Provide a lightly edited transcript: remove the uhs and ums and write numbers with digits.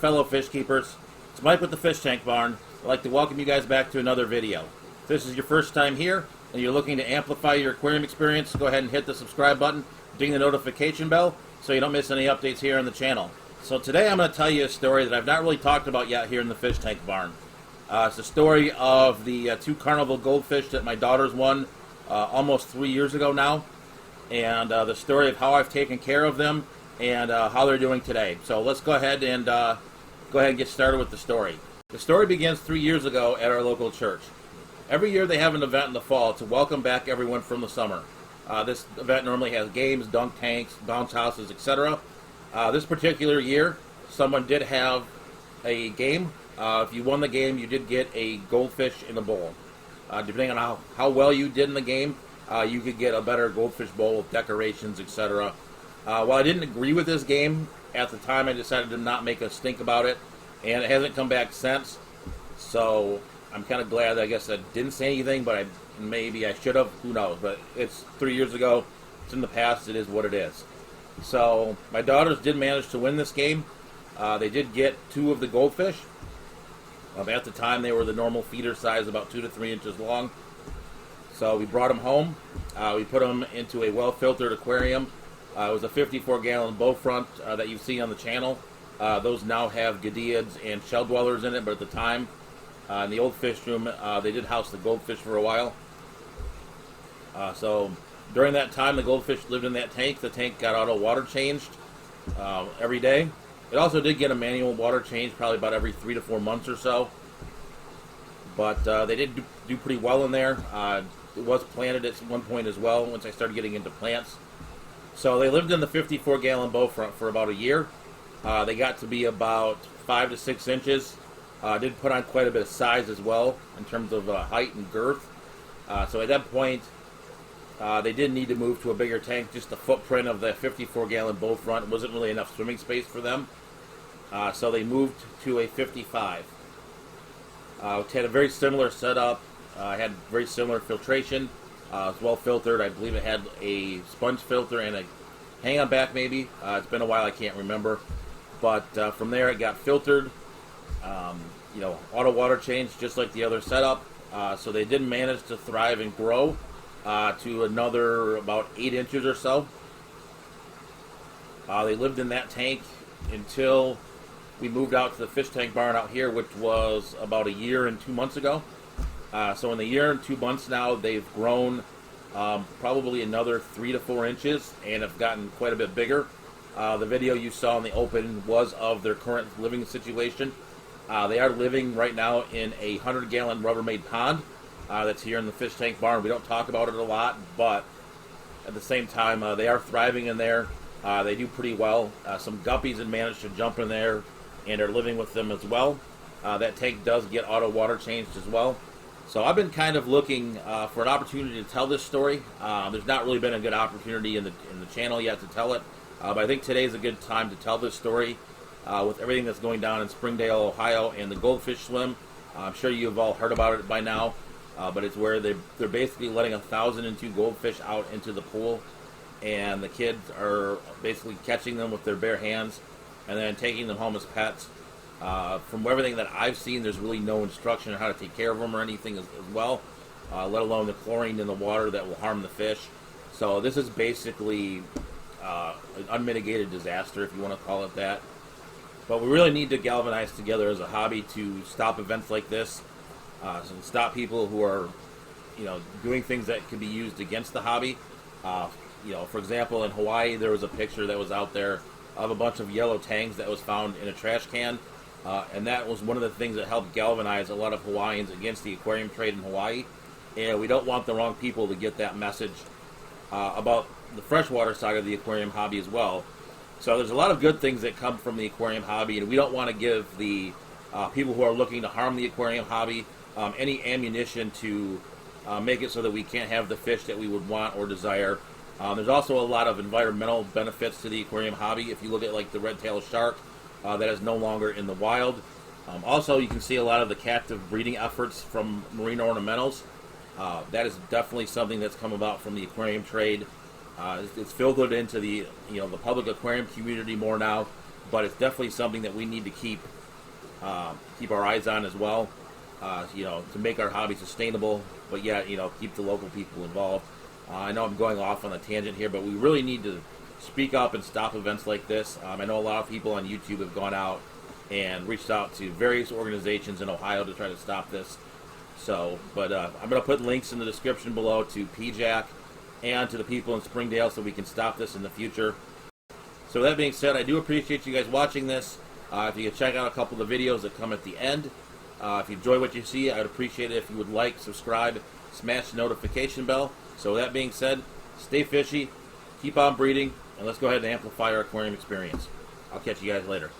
fellow fish keepers. It's Mike with the Fish Tank Barn. I'd like to welcome you guys back to another video. If this is your first time here and you're looking to amplify your aquarium experience, go ahead and hit the subscribe button, ding the notification bell so you don't miss any updates here on the channel. So today I'm going to tell you a story that I've not really talked about yet here in the Fish Tank Barn. It's the story of the two Carnival Goldfish that my daughters won almost 3 years ago now, and the story of how I've taken care of them and how they're doing today. So let's go ahead and get started with the story. The story begins 3 years ago at our local church. Every year they have an event in the fall to welcome back everyone from the summer. This event normally has games, dunk tanks, bounce houses, etc. This particular year, someone did have a game. If you won the game, you did get a goldfish in a bowl. Depending on how well you did in the game, you could get a better goldfish bowl with decorations, etc. While I didn't agree with this game at the time, I decided to not make a stink about it, and it hasn't come back since. So I'm kind of glad that I guess I didn't say anything, but maybe I should have. Who knows? But it's 3 years ago. It's in the past. It is what it is. So my daughters did manage to win this game. They did get two of the goldfish. At the time, they were the normal feeder size, about 2 to 3 inches long. So we brought them home. We put them into a well-filtered aquarium. It was a 54-gallon bow front that you see on the channel. Those now have gadiads and shell dwellers in it, but at the time, in the old fish room, they did house the goldfish for a while. So during that time, the goldfish lived in that tank. The tank got auto water changed every day. It also did get a manual water change probably about every 3 to 4 months or so. But they did do pretty well in there. It was planted at one point as well once I started getting into plants. So they lived in the 54-gallon bow front for about a year. They got to be about 5 to 6 inches. Did put on quite a bit of size as well in terms of height and girth. So at that point, they did need to move to a bigger tank. Just the footprint of the 54-gallon bow front wasn't really enough swimming space for them. So they moved to a 55. It had a very similar setup. Had very similar filtration. It was well filtered. I believe it had a sponge filter and a hang-on back maybe. It's been a while, I can't remember. But from there it got filtered. Auto water change just like the other setup. So they did manage to thrive and grow to another about 8 inches or so. They lived in that tank until we moved out to the fish tank barn out here, which was about a year and 2 months ago. So in the year and 2 months now, they've grown probably another 3 to 4 inches and have gotten quite a bit bigger. The video you saw in the open was of their current living situation. They are living right now in a 100-gallon Rubbermaid pond that's here in the fish tank barn. We don't talk about it a lot, but at the same time, they are thriving in there. They do pretty well. Some guppies have managed to jump in there and are living with them as well. That tank does get auto water changed as well. So I've been kind of looking for an opportunity to tell this story. There's not really been a good opportunity in the channel yet to tell it, but I think today's a good time to tell this story with everything that's going down in Springdale, Ohio, and the Goldfish Swim. I'm sure you've all heard about it by now, but it's where they're basically letting 1,002 goldfish out into the pool, and the kids are basically catching them with their bare hands and then taking them home as pets. From everything that I've seen, there's really no instruction on how to take care of them or anything as well, let alone the chlorine in the water that will harm the fish. So this is basically an unmitigated disaster, if you want to call it that. But we really need to galvanize together as a hobby to stop events like this, and stop people who are, doing things that could be used against the hobby. For example, in Hawaii, there was a picture that was out there of a bunch of yellow tangs that was found in a trash can. And that was one of the things that helped galvanize a lot of Hawaiians against the aquarium trade in Hawaii. And we don't want the wrong people to get that message about the freshwater side of the aquarium hobby as well. So there's a lot of good things that come from the aquarium hobby, and we don't want to give the people who are looking to harm the aquarium hobby any ammunition to make it so that we can't have the fish that we would want or desire. There's also a lot of environmental benefits to the aquarium hobby. If you look at like the red-tailed shark, that is no longer in the wild. Also, you can see a lot of the captive breeding efforts from marine ornamentals. That is definitely something that's come about from the aquarium trade. It's filtered into the the public aquarium community more now, but it's definitely something that we need to keep our eyes on as well. To make our hobby sustainable, but yet, keep the local people involved. I know I'm going off on a tangent here, but we really need to speak up and stop events like this. I know a lot of people on YouTube have gone out and reached out to various organizations in Ohio to try to stop this. So, but I'm going to put links in the description below to PIJAC and to the people in Springdale so we can stop this in the future. So that being said, I do appreciate you guys watching this. If you could check out a couple of the videos that come at the end. If you enjoy what you see, I would appreciate it if you would like, subscribe, smash the notification bell. So that being said, stay fishy, keep on breeding, and let's go ahead and amplify our aquarium experience. I'll catch you guys later.